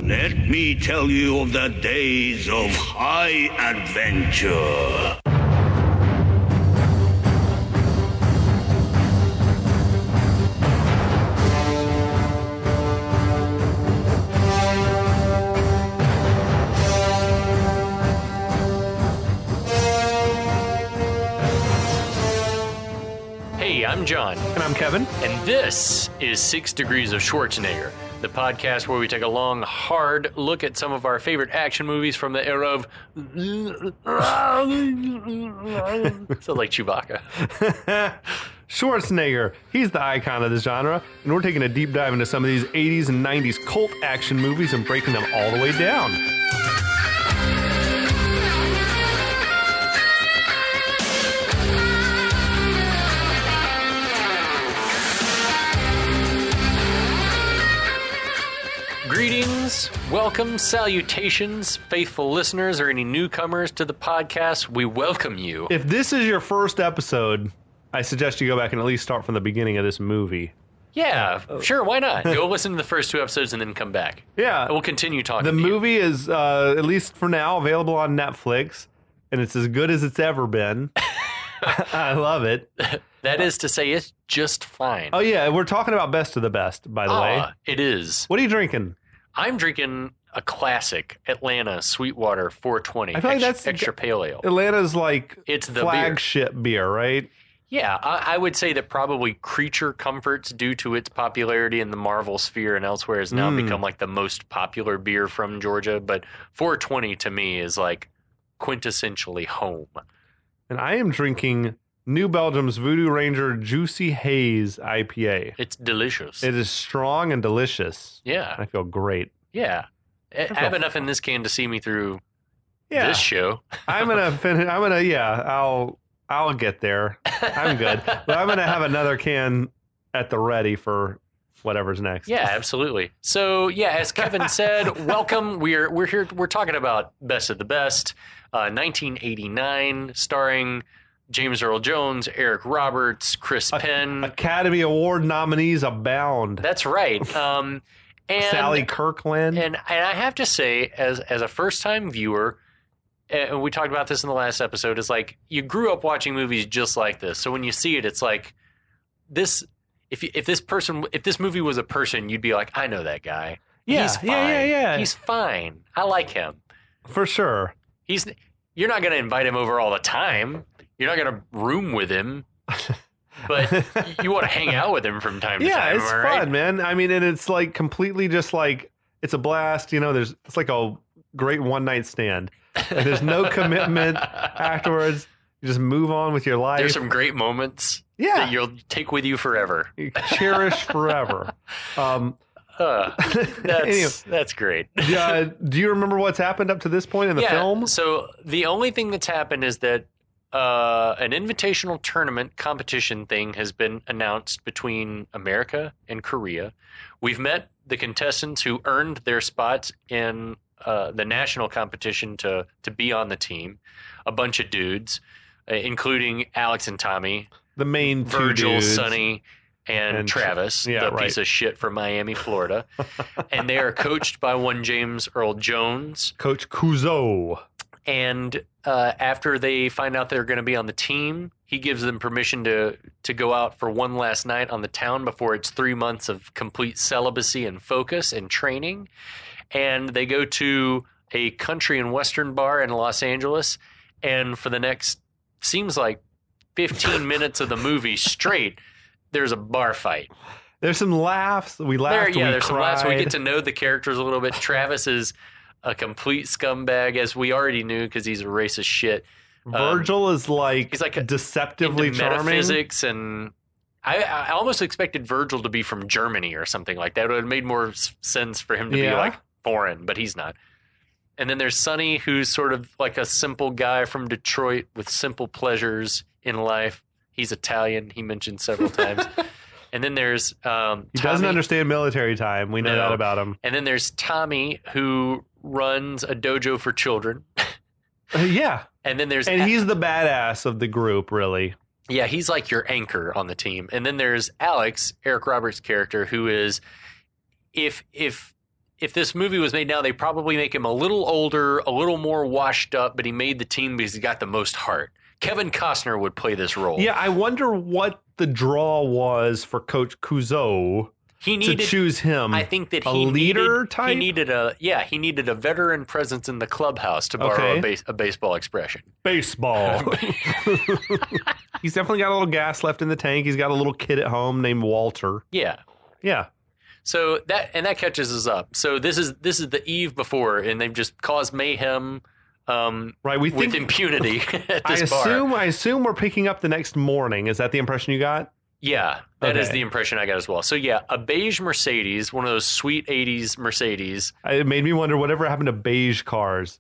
Let me tell you of the days of high adventure. Hey, I'm John. And I'm Kevin. And this is 6 Degrees of Schwarzenegger, the podcast where we take a long, hard look at some of our favorite action movies from the era of... Sounds like Chewbacca. Schwarzenegger, he's the icon of the genre, and we're taking a deep dive into some of these 80s and 90s cult action movies and breaking them all the way down. Greetings, welcome, salutations, faithful listeners or any newcomers to the podcast. We welcome you. If this is your first episode, I suggest you go back and at least start from the beginning of this movie. Yeah, sure, why not? Go listen to the first 2 episodes and then come back. Yeah. We'll continue talking The to you. movie is, at least for now, available on Netflix, and it's as good as it's ever been. I love it. That is to say, it's just fine. Oh, yeah, we're talking about best of the best, by the way. It is. What are you drinking? I'm drinking a classic Atlanta Sweetwater 420 I feel like that's extra pale ale. Atlanta's like It's the flagship beer, right? Yeah, I would say that probably Creature Comforts, due to its popularity in the Marvel sphere and elsewhere, has now become like the most popular beer from Georgia. But 420 to me is like quintessentially home. And I am drinking New Belgium's Voodoo Ranger Juicy Haze IPA. It's delicious. It is strong and delicious. Yeah. I feel great. Yeah. I have enough in this can to see me through this show. I'm gonna finish. I'll get there. I'm good. But I'm gonna have another can at the ready for whatever's next. Yeah, absolutely. So yeah, as Kevin said, welcome. We're here. We're talking about Best of the Best, 1989, starring James Earl Jones, Eric Roberts, Chris Penn. Academy Award nominees abound. That's right. And Sally Kirkland. And I have to say, as a first time viewer, and we talked about this in the last episode, is like you grew up watching movies just like this. So when you see it, it's like this. If this movie was a person, you'd be like, I know that guy. Yeah, He's fine. yeah. He's fine. I like him. For sure. You're not going to invite him over all the time. You're not going to room with him. But you want to hang out with him from time to time. Yeah, it's fun, right? man. I mean, and it's like completely just like, it's a blast. You know, it's like a great one night stand. Like, there's no commitment afterwards. You just move on with your life. There's some great moments that you'll take with you forever. You cherish forever. That's great. Do you remember what's happened up to this point in the film? So the only thing that's happened is that an invitational tournament competition thing has been announced between America and Korea. We've met the contestants who earned their spots in the national competition to be on the team. A bunch of dudes, including Alex and Tommy, the main two Virgil, dudes. Sonny, and Travis, piece of shit from Miami, Florida. And they are coached by one James Earl Jones. Coach Couzo. And after they find out they're going to be on the team, he gives them permission to go out for one last night on the town before it's 3 months of complete celibacy and focus and training. And they go to a country and western bar in Los Angeles. And for the next, seems like 15 minutes of the movie straight, there's a bar fight. There's some laughs. We laughed. There's cried. some laughs. We get to know the characters a little bit. Travis is a complete scumbag, as we already knew, because he's a racist shit. Virgil is like, he's like deceptively into charming. Metaphysics, and I almost expected Virgil to be from Germany or something like that. It would have made more sense for him to be like foreign, but he's not. And then there's Sonny, who's sort of like a simple guy from Detroit with simple pleasures in life. He's Italian. He mentioned several times. And then there's Tommy. He doesn't understand military time. We know that about him. And then there's Tommy, who runs a dojo for children. Yeah. And then there's he's the badass of the group, really. Yeah, he's like your anchor on the team. And then there's Alex, Eric Roberts' character, who is if if this movie was made now, they probably make him a little older, a little more washed up, but he made the team because he got the most heart. Kevin Costner would play this role. Yeah, I wonder what the draw was for Coach Couzo to choose him. I think that he needed type? He needed a veteran presence in the clubhouse, to borrow a baseball expression. Baseball. He's definitely got a little gas left in the tank. He's got a little kid at home named Walter. Yeah. Yeah. So that catches us up. So this is the eve before, and they've just caused mayhem. Right, with impunity at this bar. I assume we're picking up the next morning. Is that the impression you got? Yeah, that is the impression I got as well. So yeah, a beige Mercedes, one of those sweet 80s Mercedes. It made me wonder whatever happened to beige cars.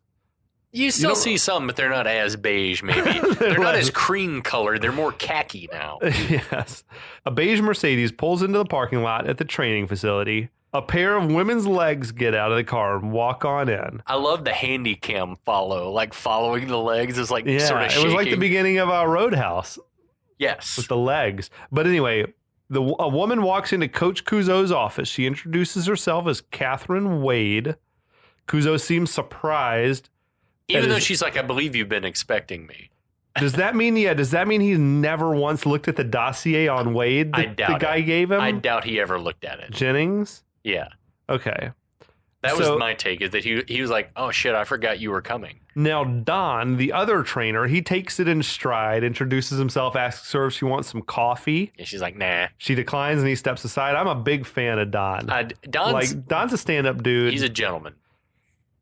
You still see some, but they're not as beige, maybe. They're not as cream colored. They're more khaki now. Yes. A beige Mercedes pulls into the parking lot at the training facility. A pair of women's legs get out of the car and walk on in. I love the handy cam following the legs is like sort of shaking. It was like the beginning of Roadhouse. Yes. With the legs. But anyway, a woman walks into Coach Couzo's office. She introduces herself as Catherine Wade. Couzo seems surprised. Even though she's like, I believe you've been expecting me. Does that mean he's never once looked at the dossier on Wade that the guy gave him? I doubt he ever looked at it. Jennings? Yeah. Okay. That was my take, is that he was like, oh shit, I forgot you were coming. Now Don, the other trainer, he takes it in stride, introduces himself, asks her if she wants some coffee. And she's like, nah. She declines and he steps aside. I'm a big fan of Don. Don's a stand-up dude. He's a gentleman.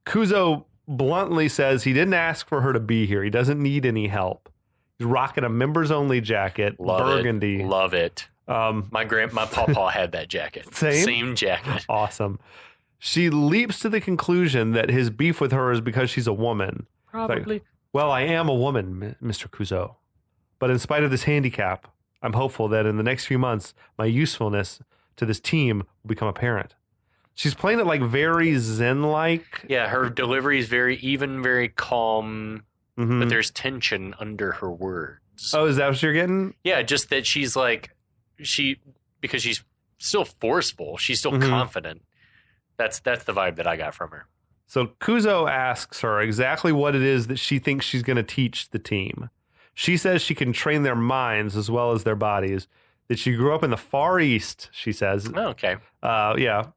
Couzo bluntly says he didn't ask for her to be here. He doesn't need any help. He's rocking a members-only jacket, burgundy. Love it. My pawpaw had that jacket. Same jacket. Awesome. She leaps to the conclusion that his beef with her is because she's a woman. Probably. Like, well, I am a woman, Mr. Couzo. But in spite of this handicap, I'm hopeful that in the next few months, my usefulness to this team will become apparent. She's playing it like very zen-like. Yeah, her delivery is very even, very calm, but there's tension under her words. Oh, is that what you're getting? Yeah, just that she's like, because she's still forceful, she's still confident. That's the vibe that I got from her. So Couzo asks her exactly what it is that she thinks she's going to teach the team. She says she can train their minds as well as their bodies, that she grew up in the Far East, she says. Oh, okay. Yeah.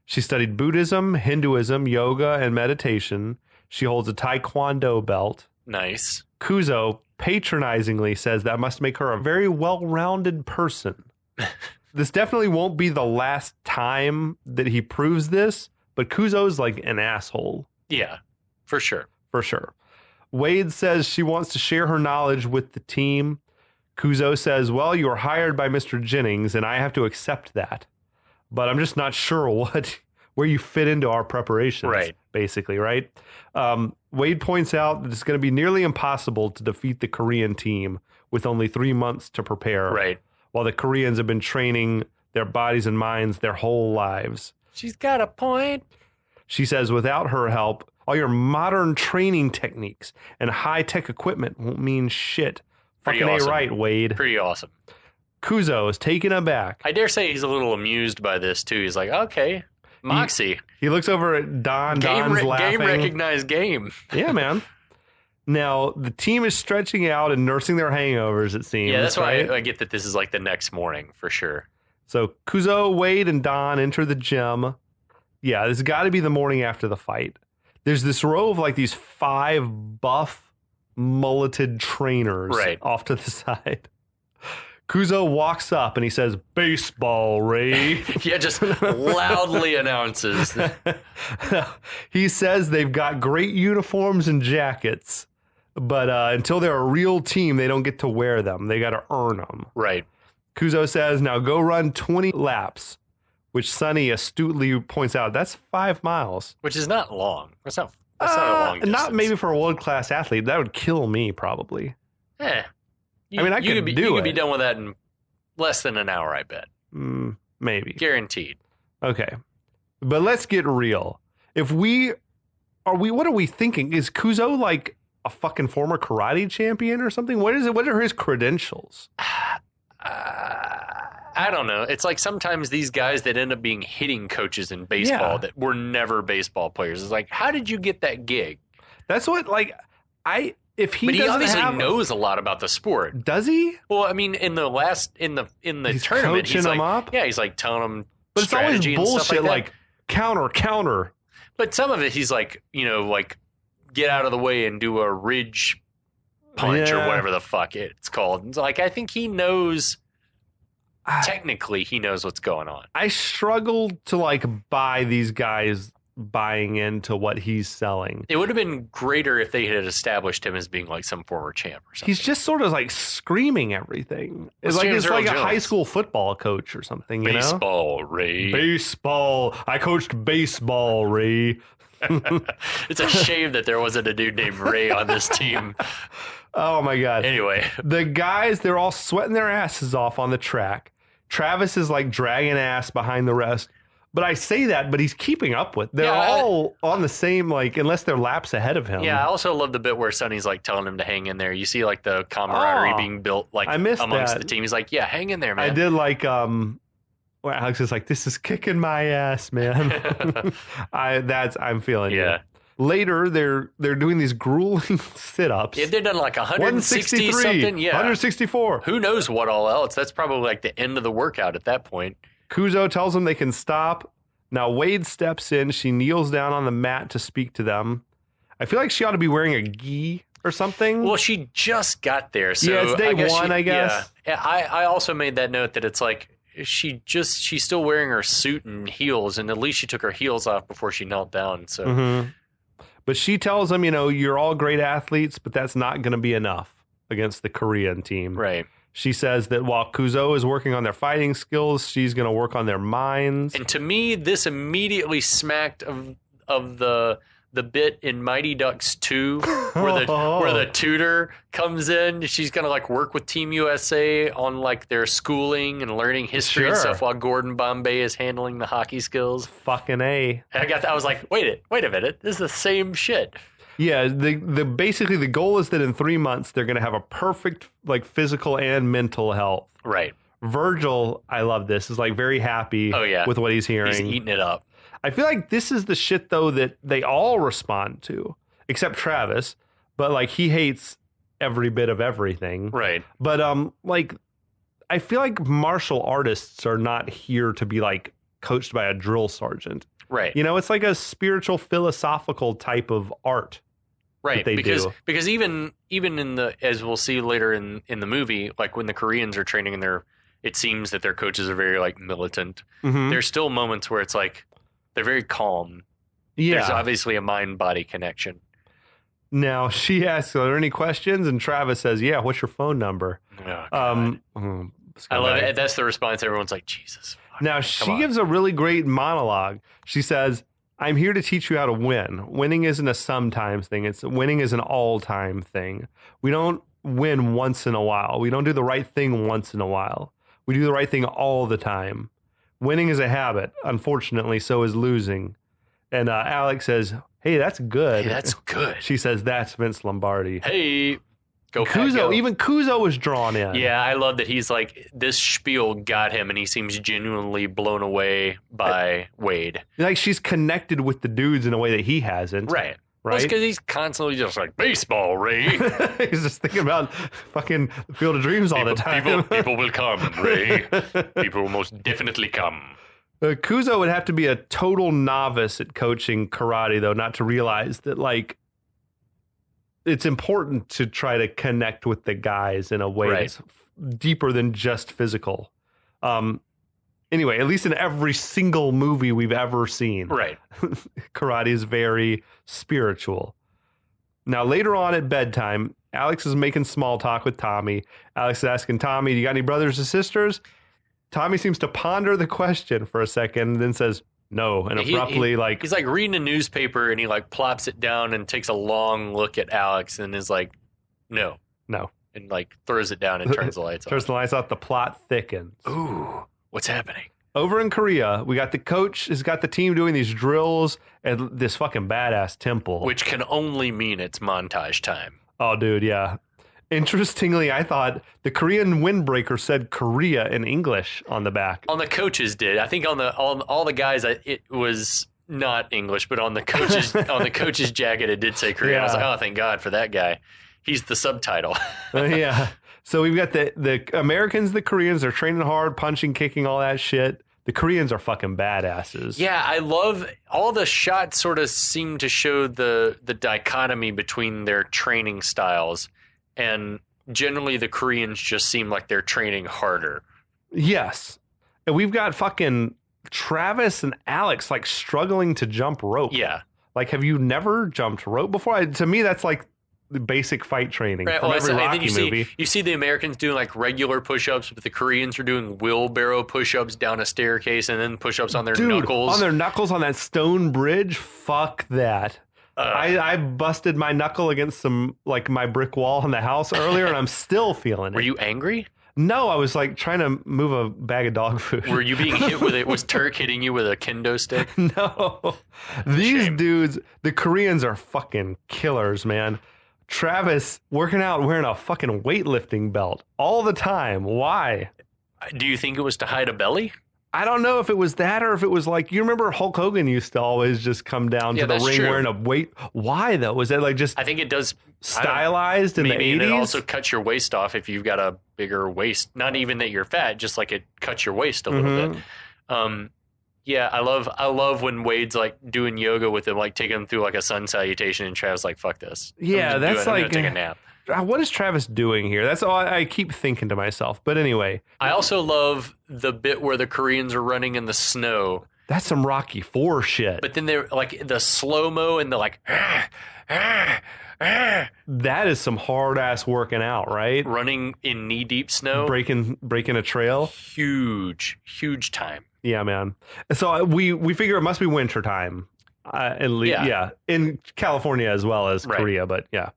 She studied Buddhism, Hinduism, yoga, and meditation. She holds a Taekwondo belt. Nice. Couzo patronizingly says that must make her a very well-rounded person. This definitely won't be the last time that he proves this, but Couzo's like an asshole. Yeah, for sure. For sure. Wade says she wants to share her knowledge with the team. Couzo says, well, you were hired by Mr. Jennings, and I have to accept that. But I'm just not sure where you fit into our preparations, right? Basically, right? Wade points out that it's going to be nearly impossible to defeat the Korean team with only 3 months to prepare. Right. While the Koreans have been training their bodies and minds their whole lives. She's got a point. She says without her help, all your modern training techniques and high-tech equipment won't mean shit. Pretty Fucking awesome. A right, Wade. Pretty awesome. Couzo is taken aback. I dare say he's a little amused by this, too. He's like, okay, Moxie. He looks over at Don. Don's laughing. Game recognized game. Yeah, man. Now, the team is stretching out and nursing their hangovers, it seems. Yeah, that's right? why I get that this is like the next morning, for sure. So, Couzo, Wade, and Don enter the gym. Yeah, this has got to be the morning after the fight. There's this row of like these 5 buff, mulleted trainers off to the side. Couzo walks up and he says, baseball, Ray. Yeah, just loudly announces. He says they've got great uniforms and jackets, but until they're a real team, they don't get to wear them. They got to earn them. Right. Couzo says, now go run 20 laps, which Sonny astutely points out, that's 5 miles. Which is not long. That's not a long distance. Not maybe for a world-class athlete. That would kill me, probably. I could do it. You could be done with that in less than an hour, I bet. Maybe. Guaranteed. Okay. But let's get real. What are we thinking? Is Couzo like a fucking former karate champion or something? What is it? What are his credentials? I don't know. It's like sometimes these guys that end up being hitting coaches in baseball that were never baseball players. It's like, how did you get that gig? That's what, like, if he But he doesn't obviously have, knows a lot about the sport. Does he? Well, I mean, in the He's tournament, coaching he's like, them up? yeah, he's like telling them But it's always strategy and stuff bullshit, like that. counter. But some of it, he's like, like get out of the way and do a ridge punch or whatever the fuck it's called. It's like, I think he knows. Technically, he knows what's going on. I struggle to like buy these guys buying into what he's selling. It would have been greater if they had established him as being like some former champ or something. He's just sort of like screaming everything. It's like James it's like Earl a high Jones. school football coach or something. You know? Baseball, Ray. Baseball. I coached baseball, Ray. It's a shame that there wasn't a dude named Ray on this team. Oh my god. Anyway, The guys, they're all sweating their asses off on the track. Travis is like dragging ass behind the rest. But I say that, but he's keeping up with. They're all on the same, like, unless they're laps ahead of him. yeah, I also love the bit where Sonny's like telling him to hang in there. You see like the camaraderie being built like I missed amongst that. the team. He's like, yeah, hang in there, man. I did like where Alex is like, this is kicking my ass, man. I'm feeling it. Later, they're doing these grueling sit-ups. If they've done like 160 something, 164. Who knows what all else? That's probably like the end of the workout at that point. Couzo tells them they can stop. Now Wade steps in. She kneels down on the mat to speak to them. I feel like she ought to be wearing a gi or something. Well, she just got there, so yeah, it's day one, I guess. Yeah, I also made that note that it's like she's still wearing her suit and heels, and at least she took her heels off before she knelt down. So. Mm-hmm. But she tells them, you're all great athletes, but that's not going to be enough against the Korean team. Right. She says that while Couzo is working on their fighting skills, she's going to work on their minds. And to me, this immediately smacked of the bit in Mighty Ducks 2 where the tutor comes in. She's going to like work with Team USA on like their schooling and learning history and stuff while Gordon Bombay is handling the hockey skills. Fucking A. And I was like, wait a minute. This is the same shit. Yeah, basically the goal is that in 3 months they're going to have a perfect like physical and mental health. Right. Virgil, I love this, is like very happy with what he's hearing. He's eating it up. I feel like this is the shit, though, that they all respond to, except Travis. But, like, he hates every bit of everything. Right. But, like, I feel like martial artists are not here to be, like, coached by a drill sergeant. Right. It's like a spiritual, philosophical type of art. Right. That they do. Because even in the, as we'll see later in the movie, like when the Koreans are training and it seems that their coaches are very, like, militant. Mm-hmm. There's still moments where it's like, they're very calm. Yeah. There's obviously a mind-body connection. Now, she asks, are there any questions? And Travis says, yeah, what's your phone number? Oh, I love it. That's the response. Everyone's like, Jesus. Now, she gives a really great monologue. She says, I'm here to teach you how to win. Winning isn't a sometimes thing. Winning is an all-time thing. We don't win once in a while. We don't do the right thing once in a while. We do the right thing all the time. Winning is a habit. Unfortunately, so is losing. And Alex says, hey, that's good. Hey, that's good. She says, that's Vince Lombardi. Hey, go Couzo. Go. Even Couzo was drawn in. Yeah, I love that he's like, this spiel got him, and he seems genuinely blown away by Wade. Like, she's connected with the dudes in a way that he hasn't. Right. Right? Well, it's because he's constantly just like, baseball, Ray. He's just thinking about fucking the Field of Dreams all the time. People will come, Ray. People will most definitely come. Couzo would have to be a total novice at coaching karate, though, not to realize that, like, it's important to try to connect with the guys in a way that's deeper than just physical. Anyway, at least in every single movie we've ever seen, karate is very spiritual. Now, later on at bedtime, Alex is making small talk with Tommy. Alex is asking Tommy, do you got any brothers or sisters? Tommy seems to ponder the question for a second and then says, no, and abruptly, he's like reading a newspaper and he like plops it down and takes a long look at Alex and is like, no. And like throws it down and turns the lights off. Turns the lights off. The plot thickens. Ooh, what's happening? Over in Korea, we got the coach has got the team doing these drills at this fucking badass temple. Which can only mean it's montage time. Oh, dude, yeah. Interestingly, I thought the Korean windbreaker said Korea in English on the back. On the coaches did. I think on all the guys, it was not English, but on the coach's jacket, it did say Korean. Yeah. I was like, oh, thank God for that guy. He's the subtitle. Yeah. So we've got the Americans, the Koreans, they're training hard, punching, kicking, all that shit. The Koreans are fucking badasses. Yeah, I love all the shots sort of seem to show the dichotomy between their training styles. And generally the Koreans just seem like they're training harder. Yes. And we've got fucking Travis and Alex like struggling to jump rope. Yeah. Like, have you never jumped rope before? To me, that's like the basic fight training from every Rocky movie. You see the Americans doing like regular push-ups, but the Koreans are doing wheelbarrow push-ups down a staircase and then push-ups on their knuckles. On their knuckles on that stone bridge? Fuck that. I busted my knuckle against my brick wall in the house earlier, and I'm still feeling it. Were you angry? No, I was like trying to move a bag of dog food. Were you being hit with it? Was Turk hitting you with a kendo stick? No. These dudes, the Koreans are fucking killers, man. Travis working out wearing a fucking weightlifting belt all the time. Why? Do you think it was to hide a belly? I don't know if it was that or if it was like, you remember Hulk Hogan used to always just come down to the ring wearing a weight. Why though? Was that like just I think it does stylized in the 80s? Maybe it also cuts your waist off if you've got a bigger waist. Not even that you're fat, just like it cuts your waist a little bit. Yeah, I love when Wade's like doing yoga with him, like taking him through like a sun salutation, and Travis like, fuck this. Yeah, that's like I'm gonna take a nap. What is Travis doing here? That's all I keep thinking to myself. But anyway, I also love the bit where the Koreans are running in the snow. That's some Rocky IV shit. But then they're like the slow-mo and the like that is some hard ass working out, right? Running in knee-deep snow. Breaking a trail. Huge time. Yeah, man. So we figure it must be winter time. In California as well as Korea, but yeah.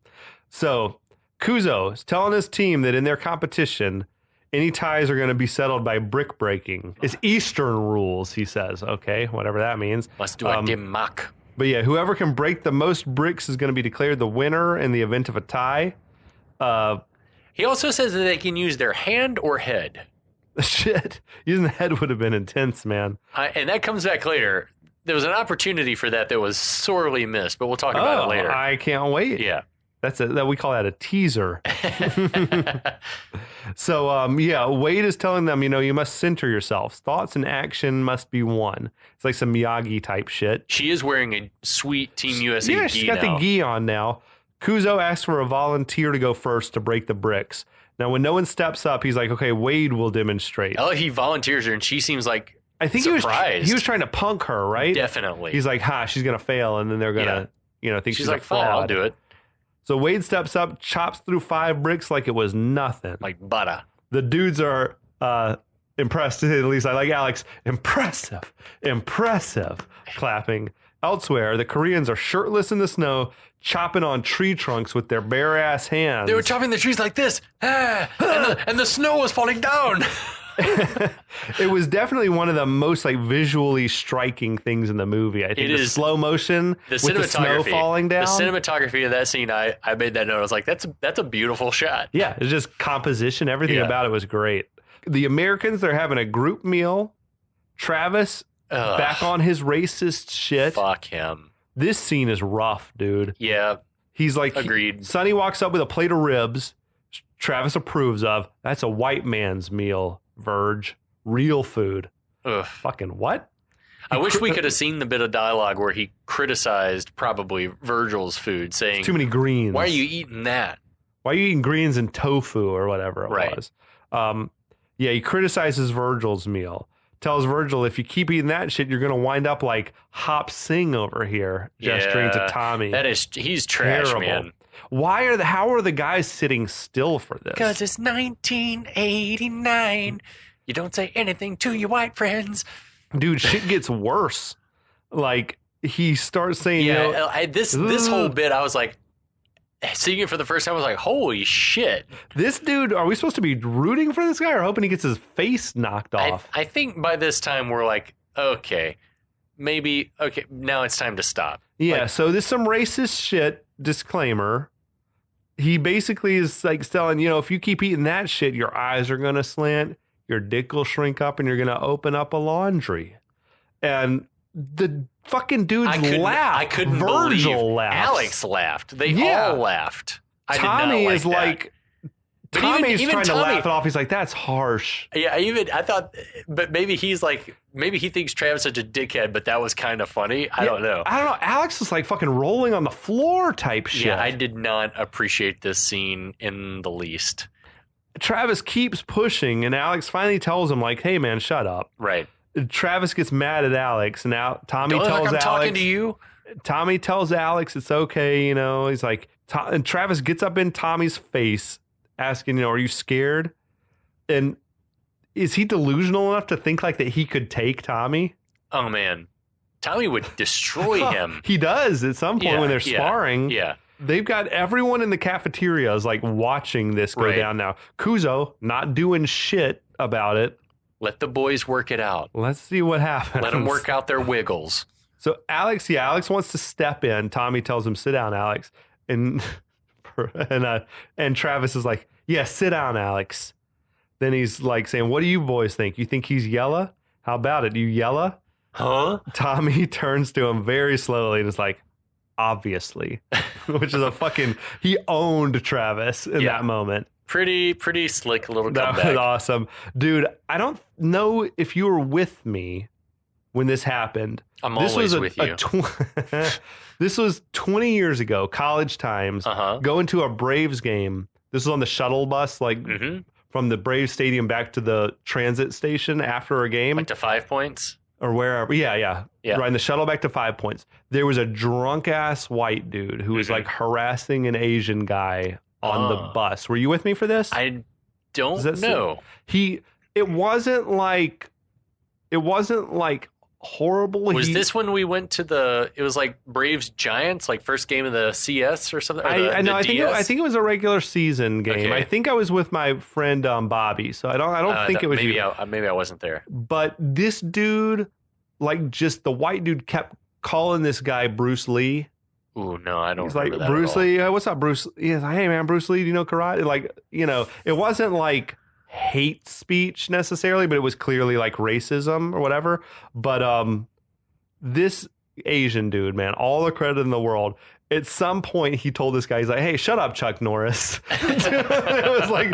So Couzo is telling his team that in their competition, any ties are going to be settled by brick breaking. It's Eastern rules, he says. Okay, whatever that means. Must do a dim mock. But yeah, whoever can break the most bricks is going to be declared the winner in the event of a tie. He also says that they can use their hand or head. Shit, using the head would have been intense, man. And that comes back later. There was an opportunity for that was sorely missed, but we'll talk about it later. I can't wait. Yeah. We call that a teaser. So, Wade is telling them, you must center yourselves. Thoughts and action must be one. It's like some Miyagi type shit. She is wearing a sweet Team USA gi. Yeah, she's got the gi on now. Couzo asks for a volunteer to go first to break the bricks. Now, when no one steps up, he's like, okay, Wade will demonstrate. Oh, he volunteers her, and she seems like I think surprised. he was trying to punk her, right? Definitely. He's like, she's going to fail, and then they're going to, think she's like, a fraud. fine, I'll do it. So Wade steps up, chops through 5 bricks like it was nothing. Like butter. The dudes are impressed, at least I like Alex. Impressive. Clapping. Elsewhere, the Koreans are shirtless in the snow, chopping on tree trunks with their bare ass hands. They were chopping the trees like this, and the snow was falling down. It was definitely one of the most like visually striking things in the movie. I think the slow motion with the snow falling down. The cinematography of that scene, I made that note. I was like, that's a beautiful shot. Yeah, it's just composition. Everything about it was great. The Americans, they're having a group meal. Travis back on his racist shit. Fuck him. This scene is rough, dude. Yeah. He's like, agreed. Sonny walks up with a plate of ribs. Travis approves of. That's a white man's meal, Verge. Real food. Ugh. Fucking what? I wish we could have seen the bit of dialogue where he criticized probably Virgil's food, saying, it's too many greens. Why are you eating that? Why are you eating greens and tofu or whatever it was? He criticizes Virgil's meal. Tells Virgil, if you keep eating that shit, you're going to wind up like Hop Sing over here, gesturing to Tommy. He's trash, terrible. Man. How are the guys sitting still for this? Because it's 1989. You don't say anything to your white friends. Dude, shit gets worse. Like, he starts saying, this whole bit, I was like, seeing it for the first time, I was like, holy shit. This dude, are we supposed to be rooting for this guy or hoping he gets his face knocked off? I think by this time we're like, okay, now it's time to stop. Yeah, so there's some racist shit, disclaimer. he basically is like telling, if you keep eating that shit, your eyes are going to slant, your dick will shrink up, and you're going to open up a laundry. And the fucking dudes laughed. I couldn't Virgil believe laughed. Alex laughed. They all laughed. Tommy is that. like... But Tommy's even trying Tommy, to laugh it off. He's like, that's harsh. Yeah, I thought, but maybe he thinks Travis is such a dickhead, but that was kind of funny. I don't know. Alex is like fucking rolling on the floor type shit. Yeah, I did not appreciate this scene in the least. Travis keeps pushing, and Alex finally tells him, like, hey, man, shut up. Right. Travis gets mad at Alex, and now Tommy tells Alex. I'm talking to you. Tommy tells Alex it's okay, He's like, and Travis gets up in Tommy's face, asking, are you scared? And is he delusional enough to think like that he could take Tommy? Oh, man. Tommy would destroy him. He does at some point when they're sparring. Yeah. They've got everyone in the cafeteria is like watching this go down now. Couzo not doing shit about it. Let the boys work it out. Let's see what happens. Let them work out their wiggles. So Alex wants to step in. Tommy tells him, sit down, Alex. And Travis is like, yeah, sit down, Alex. Then he's like saying, what do you boys think? You think he's yella? How about it? You yella? Huh? Tommy turns to him very slowly and is like, obviously, which is he owned Travis in that moment. Pretty slick little comeback. That was awesome. Dude, I don't know if you were with me when this happened. I'm always with you. This was 20 years ago, college times, going to a Braves game. This was on the shuttle bus, from the Braves stadium back to the transit station after a game. Like to 5 Points? Or wherever. Yeah. Riding the shuttle back to 5 Points. There was a drunk-ass white dude who was like harassing an Asian guy on the bus. Were you with me for this? I don't know. It wasn't like horrible. Was this when we went to it was like Braves Giants, like first game of the CS or something? Or I think it was a regular season game. Okay. I think I was with my friend Bobby, so I don't think it was maybe you. Maybe I wasn't there. But this dude, just the white dude, kept calling this guy Bruce Lee. Ooh, no, I don't. He's remember like, that Bruce Lee. What's up, Bruce? He's like, hey man, Bruce Lee. Do you know karate? It wasn't like hate speech necessarily, but it was clearly like racism or whatever. But this Asian dude, man, all the credit in the world. At some point, he told this guy, he's like, hey, shut up, Chuck Norris. It was like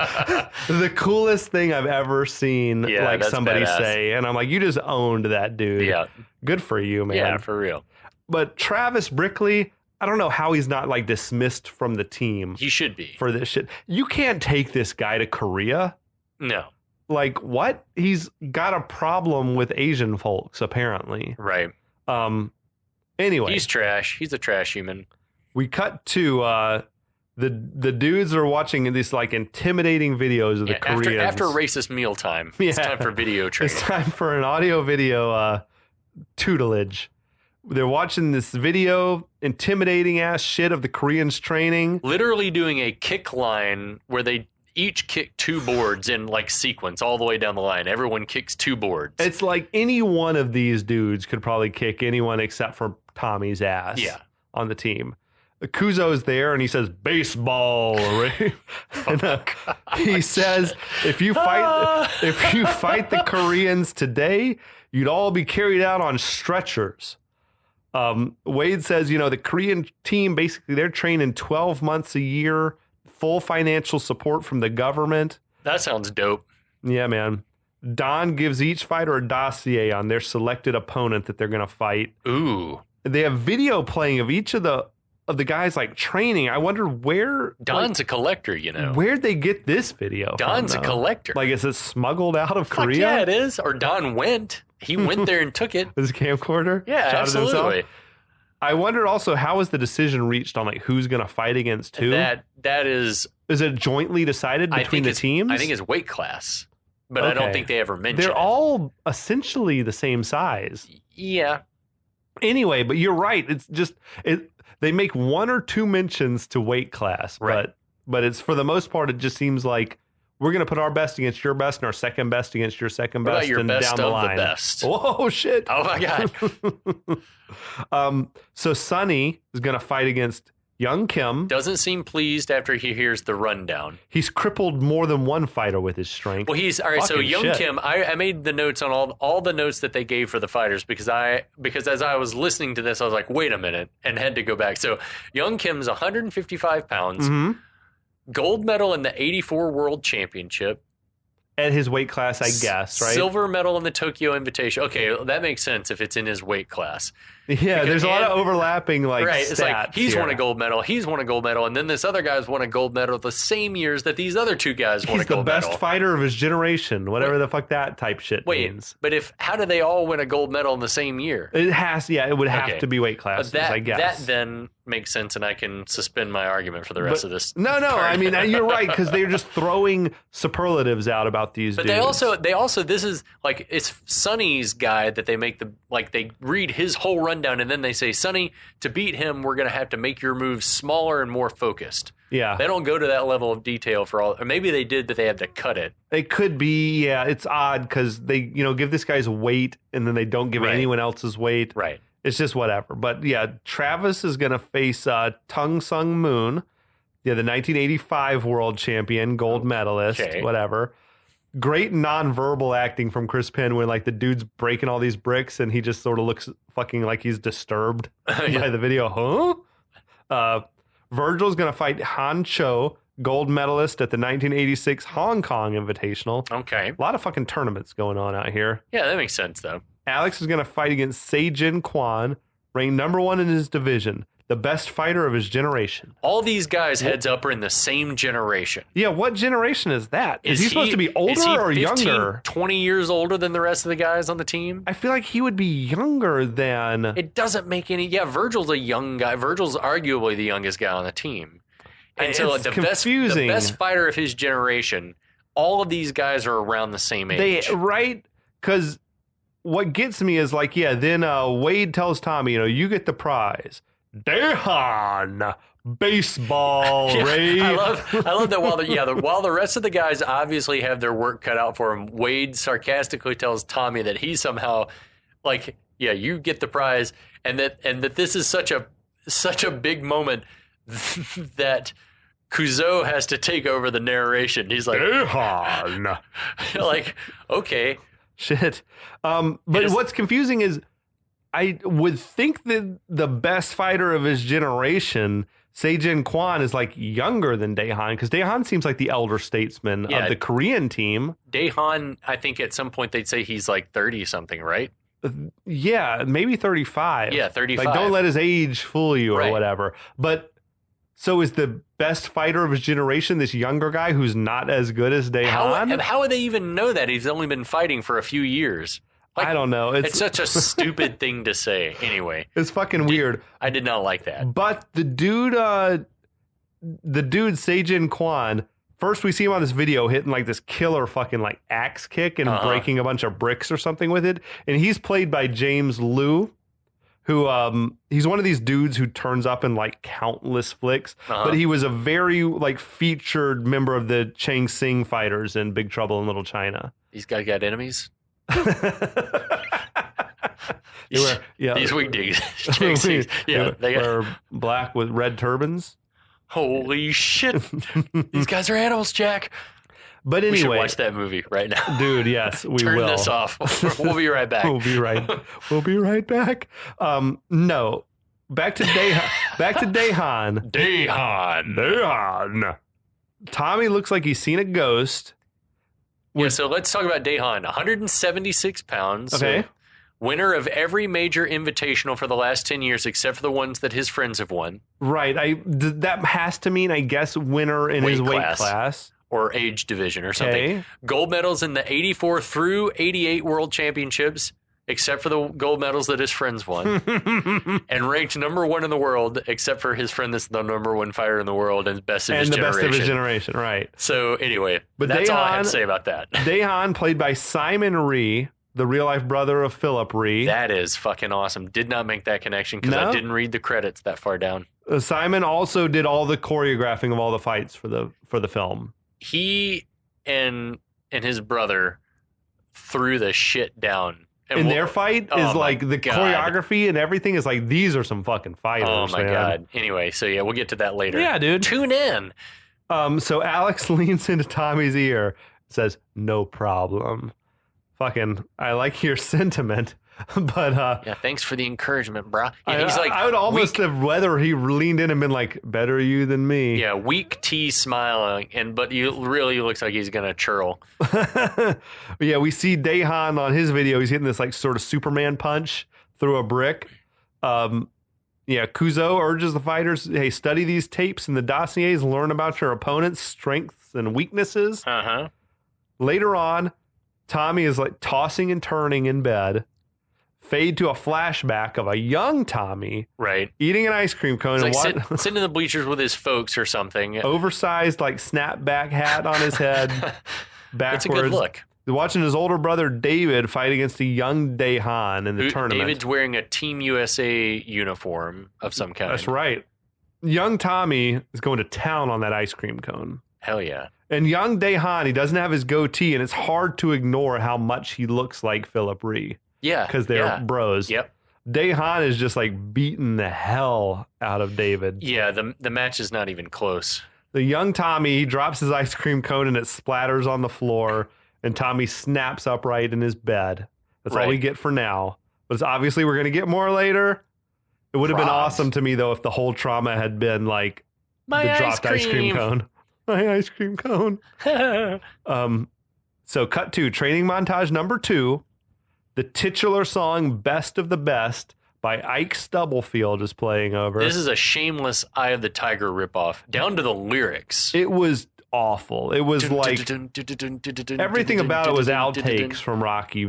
the coolest thing I've ever seen somebody badass. say. And I'm like, you just owned that dude. Yeah. Good for you, man. Yeah, for real. But Travis Brickley, I don't know how he's not dismissed from the team. He should be. For this shit. You can't take this guy to Korea. No. What? He's got a problem with Asian folks, apparently. Right. Anyway. He's trash. He's a trash human. We cut to the dudes are watching these intimidating videos of the Koreans. After racist mealtime. It's time for video training. It's time for an audio-video tutelage. They're watching this video, intimidating ass shit of the Koreans training. Literally doing a kick line where they each kick 2 boards in sequence all the way down the line. Everyone kicks 2 boards. It's like any one of these dudes could probably kick anyone except for Tommy's ass on the team. Couzo's there and he says, baseball. He says, if you fight the Koreans today, you'd all be carried out on stretchers. Wade says, the Korean team, basically they're training 12 months a year, full financial support from the government. That sounds dope. Yeah, man. Don gives each fighter a dossier on their selected opponent that they're going to fight. Ooh. They have video playing of each of the guys training. I wonder where Don's a collector, Where'd they get this video? Don's a collector. Is it smuggled out of Korea? Yeah, it is. Or Don went. He went there and took it. His camcorder? Yeah, absolutely. I wonder also, how is the decision reached on who's going to fight against who? That is it jointly decided between the teams? I think it's weight class, but I don't think they ever mentioned. They're all essentially the same size. Yeah. Anyway, but you're right. It's just they make 1 or 2 mentions to weight class, right. but it's for the most part it just seems like we're going to put our best against your best and our second best against your second what best about your and best down the of line. The best. Oh shit. Oh my god. So Sonny is going to fight against Young Kim. Doesn't seem pleased after he hears the rundown. He's crippled more than one fighter with his strength. Well, he's all right. So Young shit. Kim, I made the notes on all the notes that they gave for the fighters because as I was listening to this, I was like, wait a minute, and had to go back. So Young Kim's 155 pounds, gold medal in the '84 World Championship. At his weight class, I guess, right? Silver medal in the Tokyo Invitation. Okay, that makes sense if it's in his weight class. Yeah, there's a lot of overlapping stats. It's like he's here. won a gold medal, and then this other guy's won a gold medal the same years that these other two guys won a gold medal. He's the best fighter of his generation, whatever the fuck that type shit means. But how do they all win a gold medal in the same year? It would have to be weight classes, I guess. That then makes sense, and I can suspend my argument for the rest of this. No, I mean, you're right, because they're just throwing superlatives out about these dudes. But they also, this is like, it's Sonny's guy that they make they read his whole rundown, and then they say, Sonny, to beat him, we're going to have to make your moves smaller and more focused. Yeah. They don't go to that level of detail for all, or maybe they did, but they had to cut it. It could be, it's odd because they, give this guy's weight and then they don't give anyone else's weight. Right. It's just whatever. But yeah, Travis is going to face Tung Sung Moon, the 1985 world champion, gold medalist, whatever. Great nonverbal acting from Chris Penn when the dude's breaking all these bricks and he just sort of looks fucking like he's disturbed by the video. Virgil's going to fight Han Cho, gold medalist at the 1986 Hong Kong Invitational. Okay. A lot of fucking tournaments going on out here. Yeah, that makes sense, though. Alex is going to fight against Se-Jin Kwan, ranked number 1 in his division, the best fighter of his generation. All these guys, heads up, are in the same generation. Yeah, what generation is that? Is he supposed to be older or 15, younger? 20 years older than the rest of the guys on the team? I feel like he would be younger than... It doesn't make any... Yeah, Virgil's a young guy. Virgil's arguably the youngest guy on the team. And so the best fighter of his generation, all of these guys are around the same age. Right? Because what gets me is then Wade tells Tommy, you get the prize. Daehan baseball, Ray. I love that while the rest of the guys obviously have their work cut out for him, Wade sarcastically tells Tommy that he somehow you get the prize, and that this is such a big moment that Couzo has to take over the narration. He's like, Daehan. Okay. Shit. But what's confusing is I would think that the best fighter of his generation, Se-Jin Kwan, is younger than Daehan, because Daehan seems like the elder statesman of the Korean team. Daehan, I think at some point they'd say he's 30 something, right? Yeah, maybe 35. Yeah, 35. Don't let his age fool you or whatever. But so is the best fighter of his generation this younger guy who's not as good as Daehan? How would they even know that? He's only been fighting for a few years. I don't know. It's such a stupid thing to say. Anyway, it's fucking weird. I did not like that. But the dude Se-Jin Kwan, first we see him on this video hitting this killer fucking axe kick and breaking a bunch of bricks or something with it. And he's played by James Liu, who he's one of these dudes who turns up in countless flicks. But he was a very featured member of the Chang Sing fighters in Big Trouble in Little China. These guys got enemies? These weekdays. They are black with red turbans. Holy shit. These guys are animals, Jack. But anyway, we should watch that movie right now. Dude, yes, we Turn will. Turn this off. We'll be right back. We'll be right back. No. Back to Daehan. Daehan. Tommy looks like he's seen a ghost. Yeah, so let's talk about Daehan. 176 pounds. Okay. So winner of every major invitational for the last 10 years, except for the ones that his friends have won. Right. That has to mean, I guess, winner in his weight class. Or age division or something. Gold medals in the 84 through 88 world championships, except for the gold medals that his friends won. And ranked number 1 in the world, except for his friend that's the number 1 fighter in the world and best of his generation. Right. So anyway, but that's all I have to say about that. Daehan, played by Simon Rhee, the real-life brother of Philip Rhee. That is fucking awesome. Did not make that connection because I didn't read the credits that far down. Simon also did all the choreographing of all the fights for the film. He and his brother threw the shit down in their fight is like the choreography and everything is like, these are some fucking fighters. Oh my man. God. Anyway, so yeah, we'll get to that later. Yeah, dude. Tune in. So Alex leans into Tommy's ear, says, "No problem." Fucking, I like your sentiment, but yeah, thanks for the encouragement, bro. Yeah, he's like, I would almost have whether he leaned in and been like, "Better you than me." Yeah, weak T smiling, but he really looks like he's gonna churl. Yeah, we see Dahan on his video. He's hitting this like sort of Superman punch through a brick. Yeah, Couzo urges the fighters, hey, study these tapes and the dossiers, learn about your opponent's strengths and weaknesses. Uh-huh. Later on, Tommy is like tossing and turning in bed. Fade to a flashback of a young Tommy, right, eating an ice cream cone. He's like sitting in the bleachers with his folks or something. Oversized like snapback hat on his head, backwards. It's a good look. Watching his older brother David fight against a young Dahan in the tournament. David's wearing a Team USA uniform of some kind. That's right. Young Tommy is going to town on that ice cream cone. Hell yeah. And young Dahan, he doesn't have his goatee, and it's hard to ignore how much he looks like Philip Rhee. Yeah. Because they're bros. Yep. Dahan is just like beating the hell out of David. Yeah, the match is not even close. The young Tommy, he drops his ice cream cone and it splatters on the floor. And Tommy snaps upright in his bed. That's all we get for now. But it's obviously we're going to get more later. It would have been awesome to me, though, if the whole trauma had been like the dropped ice cream cone. My ice cream cone. So cut to training montage number 2. The titular song Best of the Best by Ike Stubblefield is playing over. This is a shameless Eye of the Tiger ripoff, down to the lyrics. It was awful. It was like everything about it was outtakes from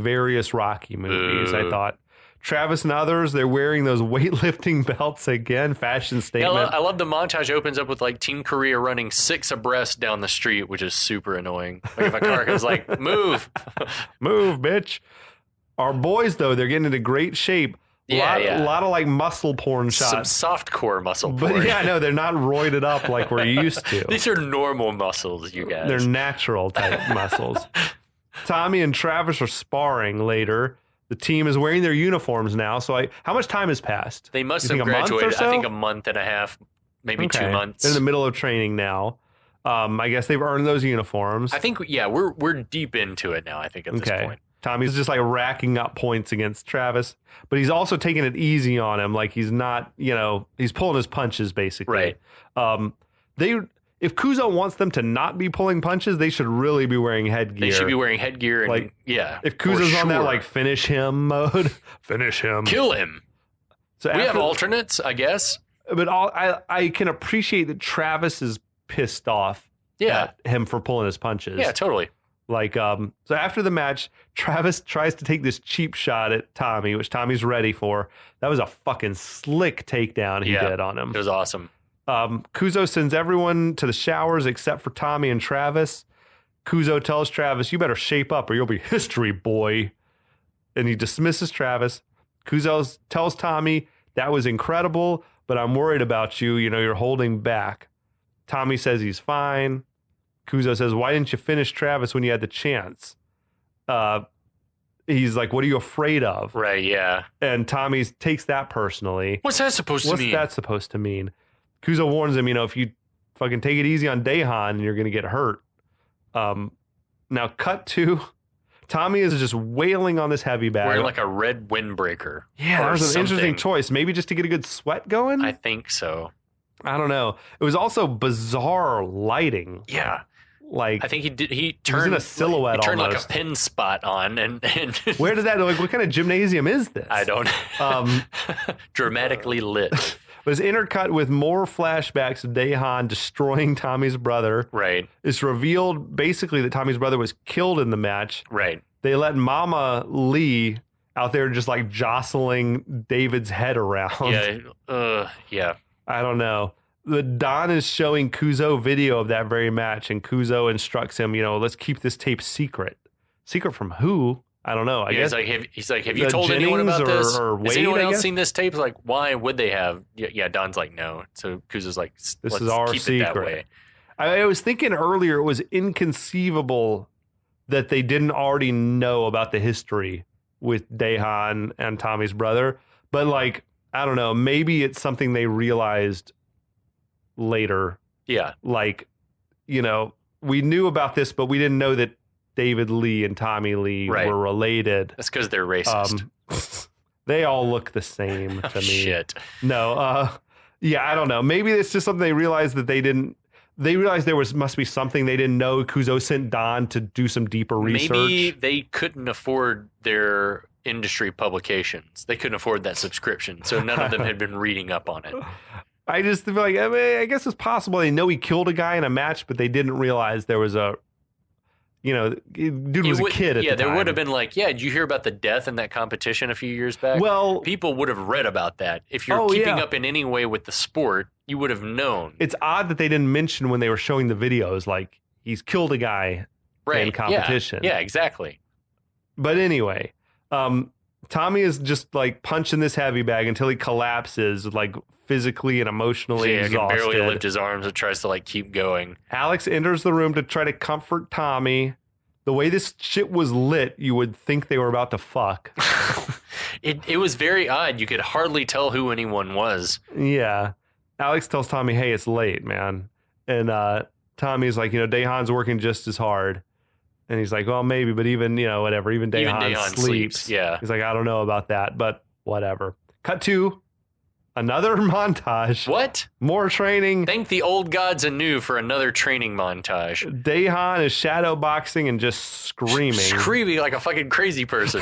various Rocky movies. I thought Travis and others, they're wearing those weightlifting belts again. Fashion statement. Yeah, I love the montage opens up with like Team Korea running 6 abreast down the street, which is super annoying. Like if a car is like, move, move, bitch. Our boys though, they're getting into great shape. A lot of like muscle porn shots. Some softcore muscle porn. But yeah, no, they're not roided up like we're used to. These are normal muscles, you guys. They're natural type muscles. Tommy and Travis are sparring later. The team is wearing their uniforms now. So how much time has passed? They must have graduated. I think a month and a half, maybe 2 months. They're in the middle of training now. I guess they've earned those uniforms. I think, we're deep into it now, I think, at this point. Tommy's just like racking up points against Travis, but he's also taking it easy on him. Like he's not, he's pulling his punches basically. Right. If Couzo wants them to not be pulling punches, they should really be wearing headgear. They should be wearing headgear. And, like, if Couzo's on that like finish him mode, finish him, kill him. So we have alternates, I guess. But I can appreciate that Travis is pissed off at him for pulling his punches. Yeah, totally. Like, so after the match, Travis tries to take this cheap shot at Tommy, which Tommy's ready for. That was a fucking slick takedown he did on him. It was awesome. Couzo sends everyone to the showers except for Tommy and Travis. Couzo tells Travis, you better shape up or you'll be history, boy. And he dismisses Travis. Couzo tells Tommy, that was incredible, but I'm worried about you. You're holding back. Tommy says he's fine. Couzo says, why didn't you finish Travis when you had the chance? He's like, what are you afraid of? Right, yeah. And Tommy takes that personally. What's that supposed to mean? What's that supposed to mean? Couzo warns him, if you fucking take it easy on Dahan, you're going to get hurt. Now, cut to Tommy is just wailing on this heavy bag. Wearing like a red windbreaker. Yeah, that was an interesting choice. Maybe just to get a good sweat going? I think so. I don't know. It was also bizarre lighting. Yeah. Like I think he turned in a silhouette. He turned almost. like a pin spot on, and where did that? Like, what kind of gymnasium is this? I don't. Dramatically lit. It was intercut with more flashbacks of Dahan destroying Tommy's brother. Right. It's revealed basically that Tommy's brother was killed in the match. Right. They let Mama Lee out there just like jostling David's head around. Yeah. Yeah. I don't know. The Don is showing Couzo video of that very match, and Couzo instructs him, let's keep this tape secret. Secret from who? I don't know. I guess he's like, have you told anyone about this? Has anyone else seen this tape? Like, why would they have? Yeah. Don's like, no. So Couzo's like, this is our keep secret. It that way. I was thinking earlier, it was inconceivable that they didn't already know about the history with Dahan and Tommy's brother. But like, I don't know, maybe it's something they realized later. Yeah. Like, you know, we knew about this, but we didn't know that David Lee and Tommy Lee were related. That's because they're racist. They all look the same to me. Shit. No, yeah, I don't know. Maybe it's just something they realized that they didn't. They realized there must be something they didn't know. Couzo sent Don to do some deeper research. Maybe they couldn't afford their industry publications. They couldn't afford that subscription, so none of them had been reading up on it. I just feel like, I mean, I guess it's possible they know he killed a guy in a match, but they didn't realize there was a, you know, dude was a kid at the time. Yeah, there would have been like, did you hear about the death in that competition a few years back? Well, people would have read about that. If you're keeping up in any way with the sport, you would have known. It's odd that they didn't mention when they were showing the videos, like, he's killed a guy in competition. Yeah, exactly. But anyway, Tommy is just like punching this heavy bag until he collapses, like physically and emotionally exhausted. He can barely lift his arms and tries to like keep going. Alex enters the room to try to comfort Tommy. The way this shit was lit, you would think they were about to fuck. It was very odd. You could hardly tell who anyone was. Yeah. Alex tells Tommy, hey, it's late, man. And Tommy's like, you know, Dahan's working just as hard. And he's like, well, maybe, but even, you know, whatever. Even Dahan sleeps. Yeah. He's like, I don't know about that, but whatever. Cut to another montage. What? More training. Thank the old gods anew for another training montage. Dahan is shadow boxing and just screaming. Screaming like a fucking crazy person.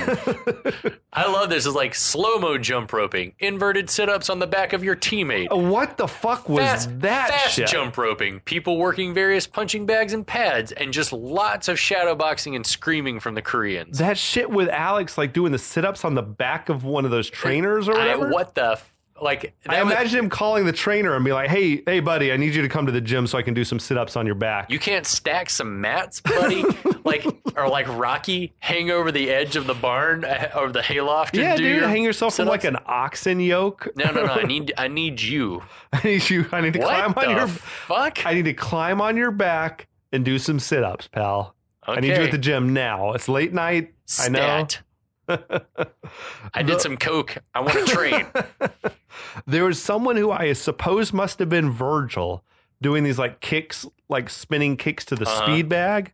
I love this. It's like slow-mo jump roping, inverted sit-ups on the back of your teammate. What the fuck was that fast shit? Jump roping, people working various punching bags and pads, and just lots of shadow boxing and screaming from the Koreans. That shit with Alex like doing the sit-ups on the back of one of those trainers or whatever? What the like, I imagine him calling the trainer and be like, hey, buddy, I need you to come to the gym so I can do some sit-ups on your back. You can't stack some mats, buddy? Or like Rocky, hang over the edge of the barn or the hayloft and do your hang yourself from sit-ups? like an oxen yoke. No. I need you. I need you. I need to climb on your fuck. I need to climb on your back and do some sit-ups, pal. Okay. I need you at the gym now. It's late night. Stat. I know. I did some coke. I want to train. There was someone who I suppose must have been Virgil doing these like kicks, like spinning kicks to the speed bag.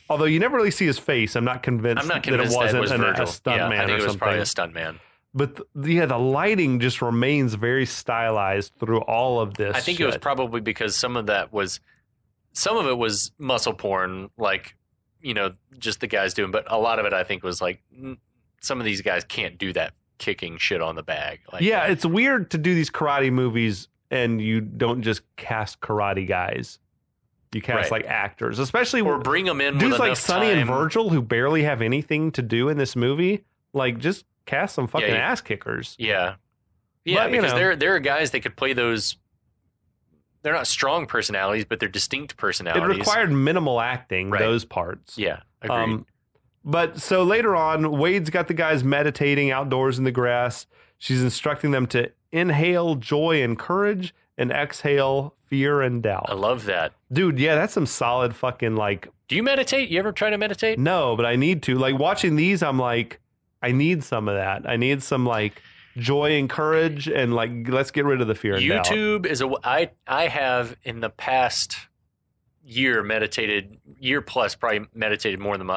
Although you never really see his face, I'm not convinced that it wasn't a stunt man I think or it was something. probably a stunt man. But the lighting just remains very stylized through all of this. I think it was probably because some of it was muscle porn, like, you know, just the guys doing. But a lot of it, I think, was like some of these guys can't do that kicking shit on the bag. Like that. It's weird to do these karate movies and you don't just cast karate guys. You cast like actors, especially or bring them in. Dudes with like Sonny time. and Virgil who barely have anything to do in this movie. Like, just cast some fucking ass kickers. Yeah, but, because there are guys that could play those. They're not strong personalities, but they're distinct personalities. It required minimal acting. Those parts. Yeah, agreed. But so later on, Wade's got the guys meditating outdoors in the grass. She's instructing them to inhale joy and courage and exhale fear and doubt. I love that. Dude, yeah, that's some solid fucking like... Do you meditate? You ever try to meditate? No, but I need to. Like, watching these, I'm like, I need some of that. I need some like joy and courage and like, let's get rid of the fear and doubt. YouTube is I have in the past year plus probably meditated more than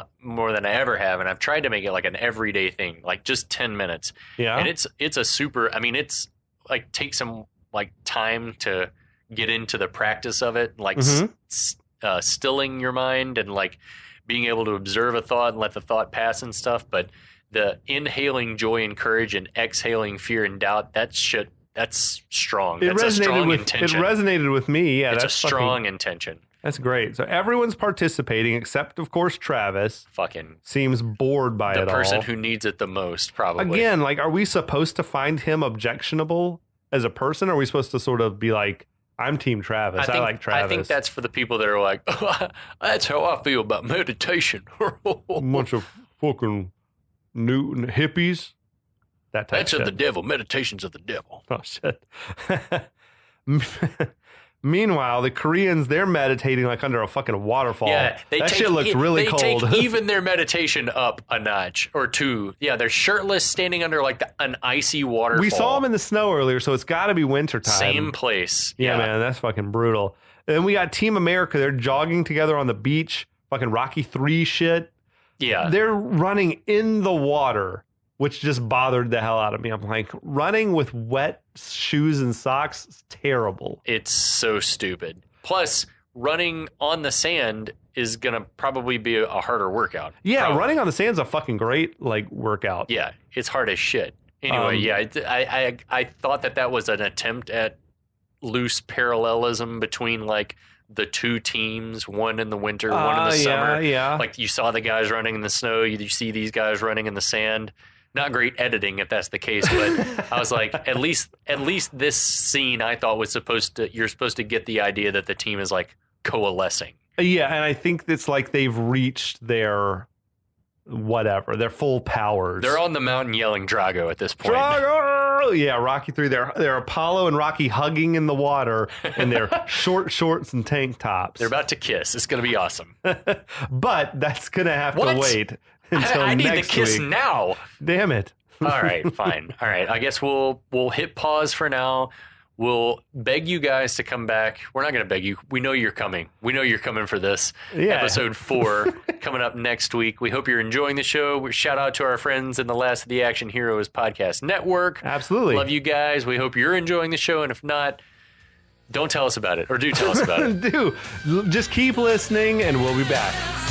I ever have, and I've tried to make it like an everyday thing, like just 10 minutes. Yeah. And it's a super, I mean, it's like take some like time to get into the practice of it, like stilling your mind and like being able to observe a thought and let the thought pass and stuff. But the inhaling joy and courage and exhaling fear and doubt, that's strong. That's a strong intention. It resonated with me. Yeah, it's a strong intention. That's great. So everyone's participating except, of course, Travis. Fucking seems bored by it all. The person who needs it the most, probably. Again, like, are we supposed to find him objectionable as a person? Or are we supposed to sort of be like, I'm Team Travis. I like Travis. I think that's for the people that are like, oh, that's how I feel about meditation. A bunch of fucking Newton hippies. That type That's shit. of the devil. Meditation's of the devil. Oh, shit. Meanwhile, the Koreans, they're meditating like under a fucking waterfall. Yeah, shit looked really cold. They take even their meditation up a notch or two. Yeah, they're shirtless, standing under like an icy waterfall. We saw them in the snow earlier, so it's got to be wintertime. Same place. Yeah, man, that's fucking brutal. And then we got Team America. They're jogging together on the beach, fucking Rocky 3 shit. Yeah. They're running in the water, which just bothered the hell out of me. I'm like, running with wet shoes and socks is terrible. It's so stupid. Plus, running on the sand is going to probably be a harder workout. Yeah, probably. Running on the sand's a fucking great workout. Yeah, it's hard as shit. Anyway, I thought that was an attempt at loose parallelism between like the two teams, one in the winter, one in the summer. Yeah. Like you saw the guys running in the snow, you see these guys running in the sand. Not great editing if that's the case, but I was like, at least this scene I thought was you're supposed to get the idea that the team is like coalescing. Yeah, and I think it's like they've reached their full powers. They're on the mountain yelling Drago at this point. Drago! Yeah, Rocky 3. They're Apollo and Rocky hugging in the water in their short shorts and tank tops. They're about to kiss. It's going to be awesome. But that's going to have to wait until I need next the kiss week. now. Damn it. All right, fine. All right, I guess we'll hit pause for now. We'll beg you guys to come back. We're not going to beg you. We know you're coming. We know you're coming for this. Yeah. Episode 4 coming up next week. We hope you're enjoying the show. Shout out to our friends in the Last of the Action Heroes podcast network. Absolutely. Love you guys. We hope you're enjoying the show. And if not, don't tell us about it. Or do tell us about it. Do. Just keep listening and we'll be back.